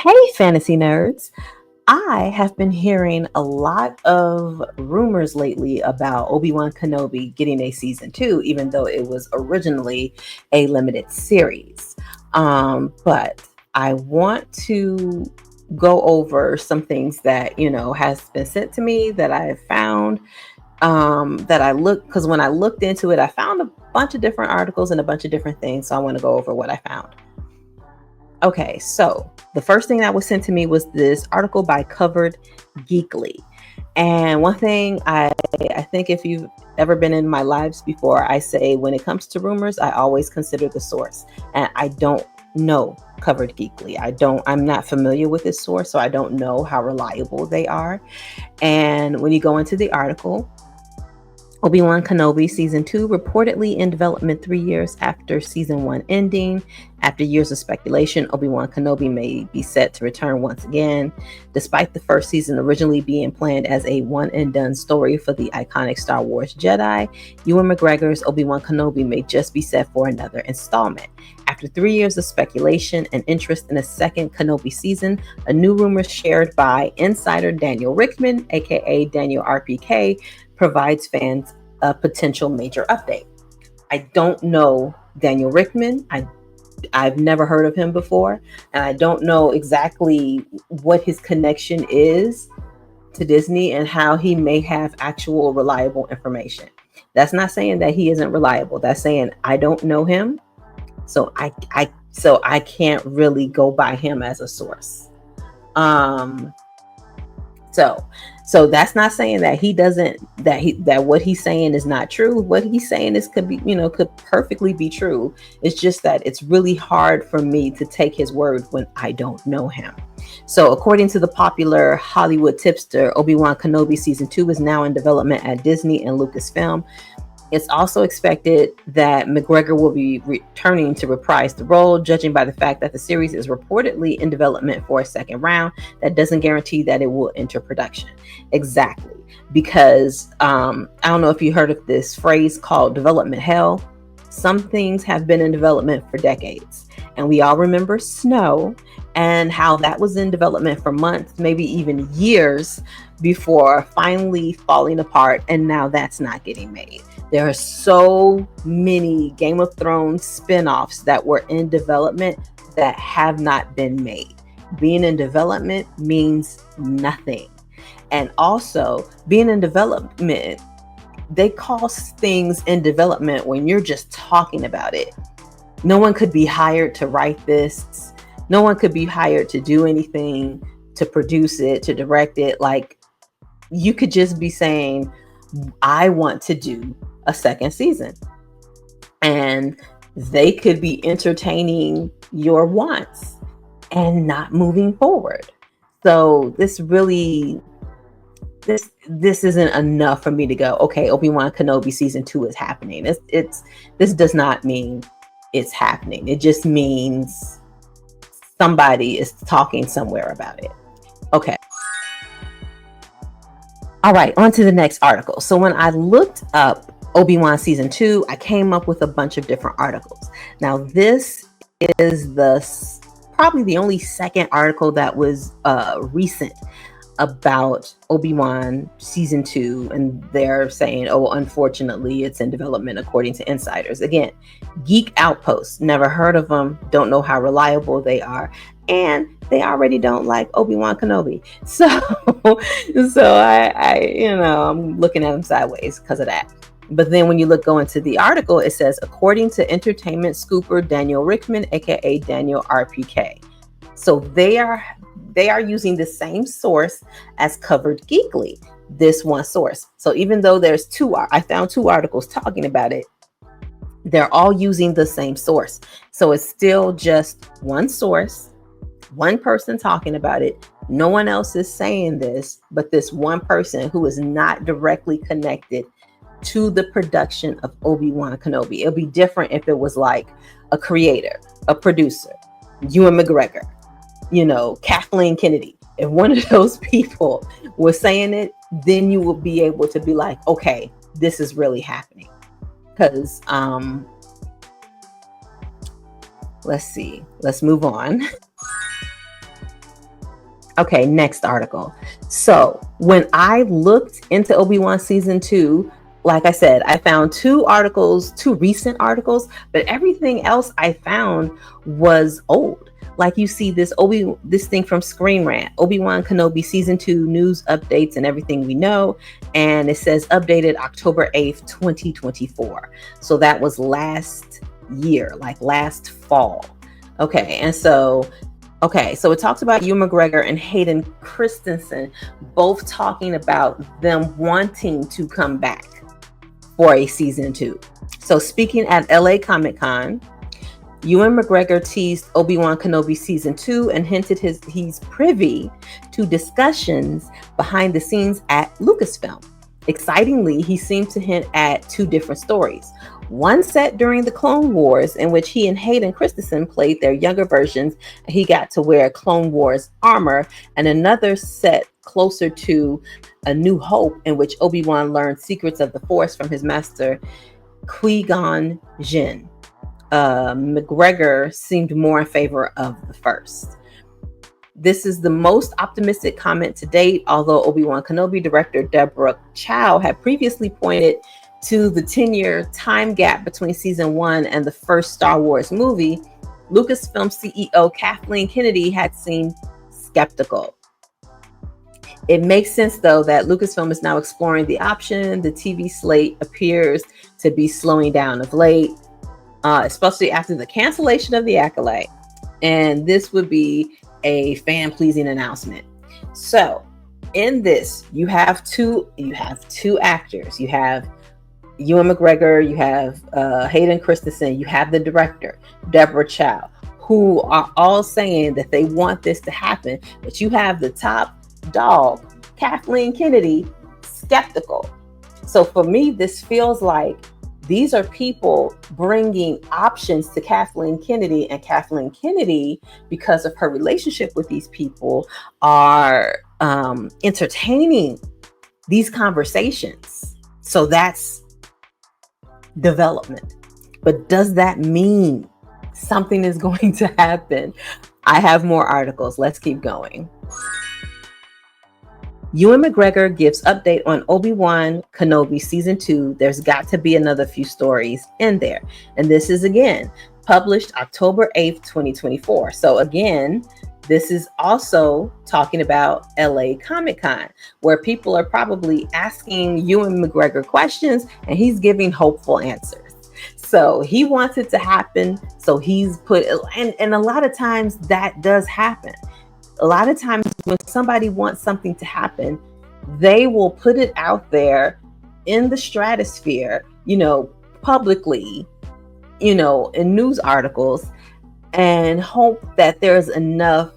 Hey, fantasy nerds. I have been hearing a lot of rumors lately about Obi-Wan Kenobi getting a season two, even though it was originally a limited series. But I want to go over some things that, has been sent to me that I have found that I looked, because when I looked into it, I found a bunch of different articles and a bunch of different things. So I want to go over what I found. Okay, so the first thing that was sent to me was this article by Covered Geekly. And one thing I think if you've ever been in my lives before, I say when it comes to rumors, I always consider the source. And I don't know Covered Geekly. I'm not familiar with this source, so I don't know how reliable they are. And when you go into the article, Obi-Wan Kenobi Season 2 reportedly in development 3 years after Season 1 ending. After years of speculation, Obi-Wan Kenobi may be set to return once again. Despite the first season originally being planned as a one-and-done story for the iconic Star Wars Jedi, Ewan McGregor's Obi-Wan Kenobi may just be set for another installment. After 3 years of speculation and interest in a second Kenobi season, a new rumor shared by insider Daniel Rickman, aka Daniel RPK, provides fans a potential major update. I don't know Daniel Rickman. I've never heard of him before, and I don't know exactly what his connection is to Disney and how he may have actual reliable information. That's not saying that he isn't reliable. That's saying I don't know him, so I can't really go by him as a source. So that's not saying that he doesn't, that what he's saying is not true. What he's saying could perfectly be true. It's just that it's really hard for me to take his word when I don't know him. So according to the popular Hollywood tipster, Obi-Wan Kenobi Season 2 is now in development at Disney and Lucasfilm. It's also expected that McGregor will be returning to reprise the role. Judging by the fact that the series is reportedly in development for a second round, that doesn't guarantee that it will enter production. Exactly. Because I don't know if you heard of this phrase called development hell. Some things have been in development for decades. And we all remember Snow and how that was in development for months, maybe even years, before finally falling apart. And now that's not getting made. There are so many Game of Thrones spin-offs that were in development that have not been made. Being in development means nothing. And also, being in development, they call things in development when you're just talking about it. No one could be hired to write this. No one could be hired to do anything, to produce it, to direct it. Like, you could just be saying, I want to do a second season, and they could be entertaining your wants and not moving forward. So this isn't enough for me to go, okay, Obi-Wan Kenobi Season 2 is happening. This does not mean it's happening. It just means somebody is talking somewhere about it. Okay. All right, on to the next article. So when I looked up Obi-Wan Season 2, I came up with a bunch of different articles. Now, this is probably the only second article that was recent about Obi-Wan Season 2, and they're saying, oh, unfortunately, it's in development according to insiders. Again, Geek Outpost, never heard of them, don't know how reliable they are, and they already don't like Obi-Wan Kenobi. So I'm looking at them sideways because of that. But then when you go into the article, it says, according to entertainment scooper Daniel Rickman, aka Daniel RPK. So they are using the same source as Covered Geekly, this one source. So even though I found two articles talking about it, they're all using the same source. So it's still just one source, one person talking about it. No one else is saying this, but this one person who is not directly connected to the production of Obi-Wan Kenobi. It'll be different if it was like a creator, a producer, Ewan McGregor, Kathleen Kennedy. If one of those people was saying it, then you will be able to be like, okay, this is really happening. Because let's see, let's move on. Okay, next article. So when I looked into Obi-Wan season 2, like I said, I found two recent articles, but everything else I found was old. Like you see this thing from Screen Rant, Obi-Wan Kenobi season 2 news updates and everything we know, and it says updated October 8th, 2024. So that was last year, like last fall. Okay, so it talks about Ewan McGregor and Hayden Christensen both talking about them wanting to come back for a season 2. So speaking at LA Comic-Con, Ewan McGregor teased Obi-Wan Kenobi season 2 and hinted he's privy to discussions behind the scenes at Lucasfilm. Excitingly, he seemed to hint at two different stories. One set during the Clone Wars, in which he and Hayden Christensen played their younger versions, and he got to wear Clone Wars armor, and another set closer to A New Hope, in which Obi-Wan learned secrets of the Force from his master, Qui-Gon Jinn. McGregor seemed more in favor of the first. This is the most optimistic comment to date, although Obi-Wan Kenobi director Deborah Chow had previously pointed to the 10-year time gap between season 1 and the first Star Wars movie. Lucasfilm CEO Kathleen Kennedy had seemed skeptical. It makes sense, though, that Lucasfilm is now exploring the option. The TV slate appears to be slowing down of late, especially after the cancellation of The Acolyte. And this would be a fan-pleasing announcement. So in this, you have two actors. You have Ewan McGregor, you have Hayden Christensen, you have the director, Deborah Chow, who are all saying that they want this to happen. But you have the top dog, Kathleen Kennedy, skeptical. So for me, this feels like these are people bringing options to Kathleen Kennedy, and Kathleen Kennedy, because of her relationship with these people, are entertaining these conversations. So that's development. But does that mean something is going to happen? I have more articles. Let's keep going. Ewan McGregor gives update on Obi-Wan Kenobi season 2. There's got to be another few stories in there. And this is again published October 8th, 2024. So again, this is also talking about LA Comic-Con, where people are probably asking Ewan McGregor questions and he's giving hopeful answers. So he wants it to happen. So he's put, and a lot of times that does happen. A lot of times when somebody wants something to happen, they will put it out there in the stratosphere, publicly, in news articles, and hope that there's enough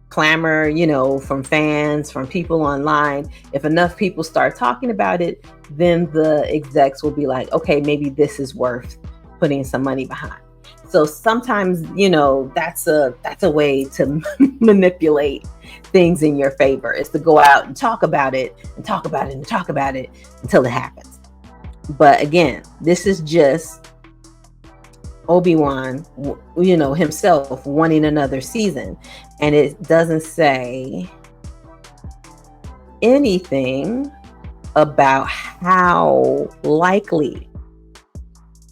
clamor, from fans, from people online. If enough people start talking about it, then the execs will be like, okay, maybe this is worth putting some money behind. So sometimes, that's a way to manipulate things in your favor, is to go out and talk about it and talk about it and talk about it until it happens. But again, this is just Obi-Wan, himself wanting another season. And it doesn't say anything about how likely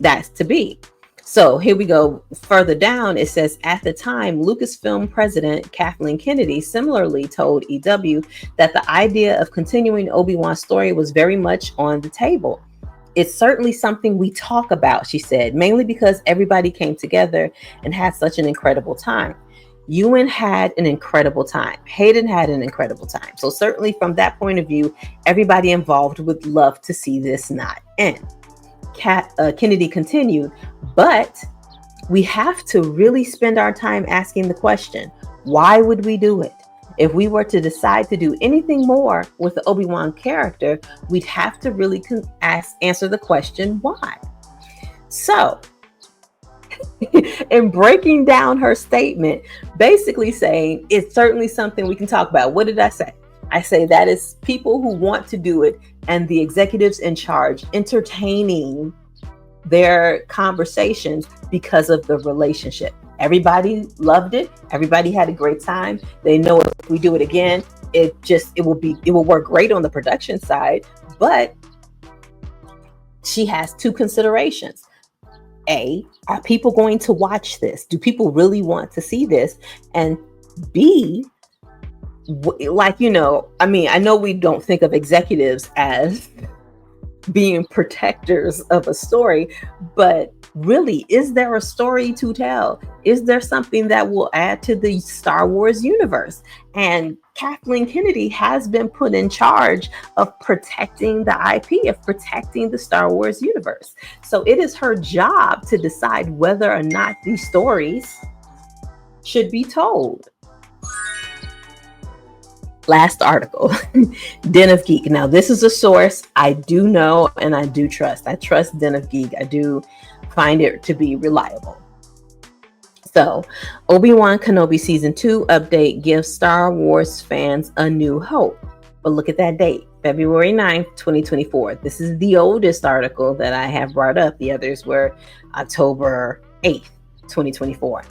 that's to be. So here we go. Further down, it says, at the time, Lucasfilm president Kathleen Kennedy similarly told EW that the idea of continuing Obi-Wan's story was very much on the table. It's certainly something we talk about, she said, mainly because everybody came together and had such an incredible time. Ewan had an incredible time. Hayden had an incredible time. So certainly from that point of view, everybody involved would love to see this not end. Kennedy continued, but we have to really spend our time asking the question, why would we do it? If we were to decide to do anything more with the Obi-Wan character, we'd have to really answer the question, why? So, in breaking down her statement, basically saying it's certainly something we can talk about. What did I say? I say that is people who want to do it and the executives in charge entertaining their conversations because of the relationship. Everybody loved it. Everybody had a great time. They know if we do it again, it will work great on the production side. But she has two considerations. A, are people going to watch this? Do people really want to see this? And B, like, I know we don't think of executives as being protectors of a story, but really, is there a story to tell? Is there something that will add to the Star Wars universe? And Kathleen Kennedy has been put in charge of protecting the IP, of protecting the Star Wars universe. So it is her job to decide whether or not these stories should be told. Last article, Den of Geek. Now, this is a source I do know and I do trust. I trust Den of Geek. I do find it to be reliable. So, Obi-Wan Kenobi Season 2 update gives Star Wars fans a new hope. But look at that date, February 9th, 2024. This is the oldest article that I have brought up. The others were October 8th, 2024.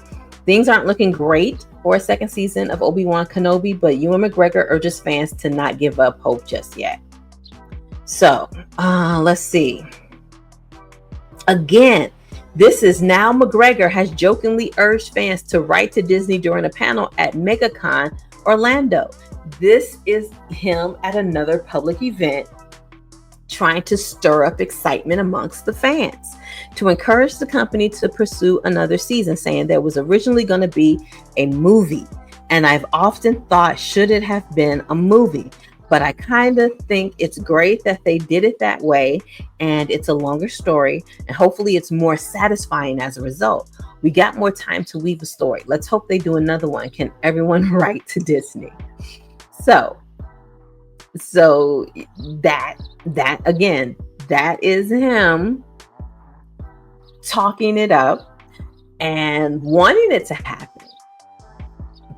Things aren't looking great for a second season of Obi-Wan Kenobi, but Ewan McGregor urges fans to not give up hope just yet. So, let's see. Again, this is now McGregor has jokingly urged fans to write to Disney during a panel at MegaCon Orlando. This is him at another public event trying to stir up excitement amongst the fans to encourage the company to pursue another season, saying there was originally going to be a movie. And I've often thought, should it have been a movie? But I kind of think it's great that they did it that way, and it's a longer story, and hopefully it's more satisfying as a result. We got more time to weave a story. Let's hope they do another one. Can everyone write to Disney? So that again, that is him talking it up and wanting it to happen.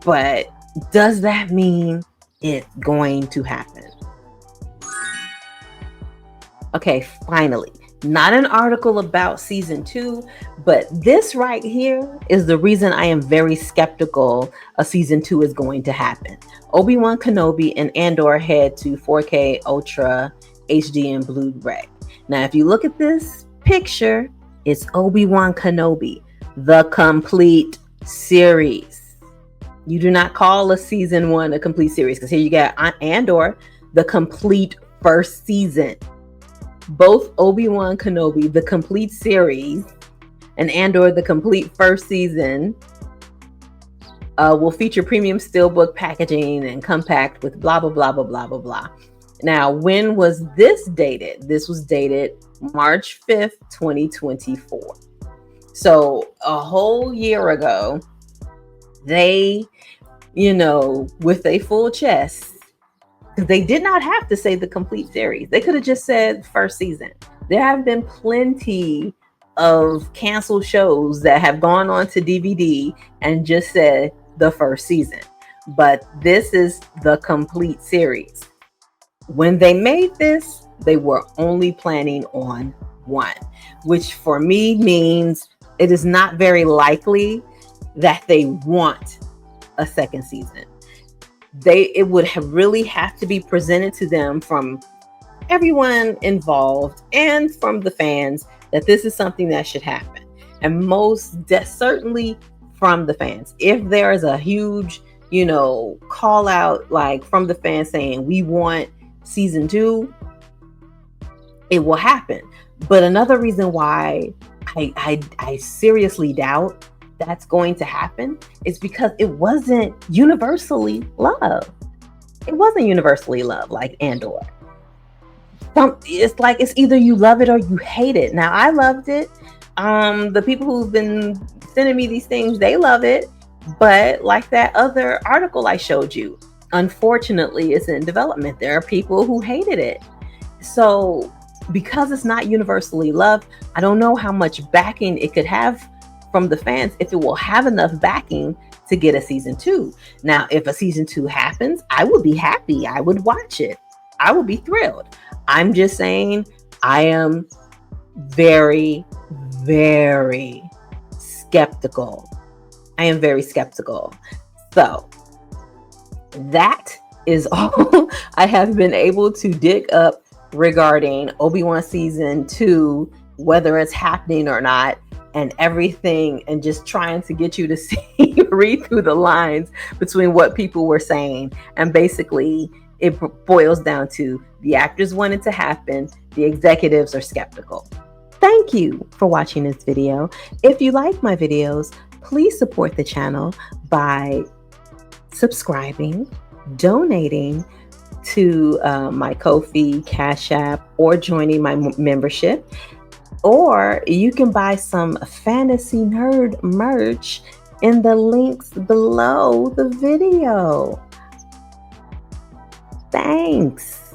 But does that mean it's going to happen? Okay, finally, not an article about season 2, but this right here is the reason I am very skeptical a season 2 is going to happen. Obi-Wan Kenobi and Andor head to 4K Ultra HD and Blu-ray. Now, if you look at this picture, it's Obi-Wan Kenobi, the complete series. You do not call a season 1 a complete series, because here you got Andor, the complete first season. Both Obi-Wan Kenobi, the complete series, and Andor, the complete first season, will feature premium steelbook packaging and compact with blah, blah, blah, blah, blah, blah, blah. Now, when was this dated? This was dated March 5th, 2024. So a whole year ago, they, with a full chest, they did not have to say the complete series. They could have just said first season. There have been plenty of canceled shows that have gone on to DVD and just said the first season. But this is the complete series. When they made this, they were only planning on one, which for me means it is not very likely that they want a second season. It would really have to be presented to them from everyone involved and from the fans that this is something that should happen. And certainly from the fans. If there is a huge, call out like from the fans saying we want season 2, it will happen. But another reason why I seriously doubt that's going to happen is because it wasn't universally loved. It wasn't universally loved like Andor. It's like it's either you love it or you hate it. Now, I loved it. The people who've been sending me these things, they love it. But like that other article I showed you, unfortunately, it's in development. There are people who hated it. So because it's not universally loved, I don't know how much backing it could have from the fans, if it will have enough backing to get a season 2. Now, if a season 2 happens, I would be happy. I would watch it. I would be thrilled. I'm just saying I am very, very skeptical I am very skeptical. So that is all I have been able to dig up regarding Obi-Wan season 2, whether it's happening or not, and everything, and just trying to get you to see, read through the lines between what people were saying. And basically, it boils down to the actors want it to happen, the executives are skeptical. Thank you for watching this video. If you like my videos, please support the channel by subscribing, donating to my Ko-fi, Cashapp, or joining my membership. Or you can buy some fantasy nerd merch in the links below the video. Thanks.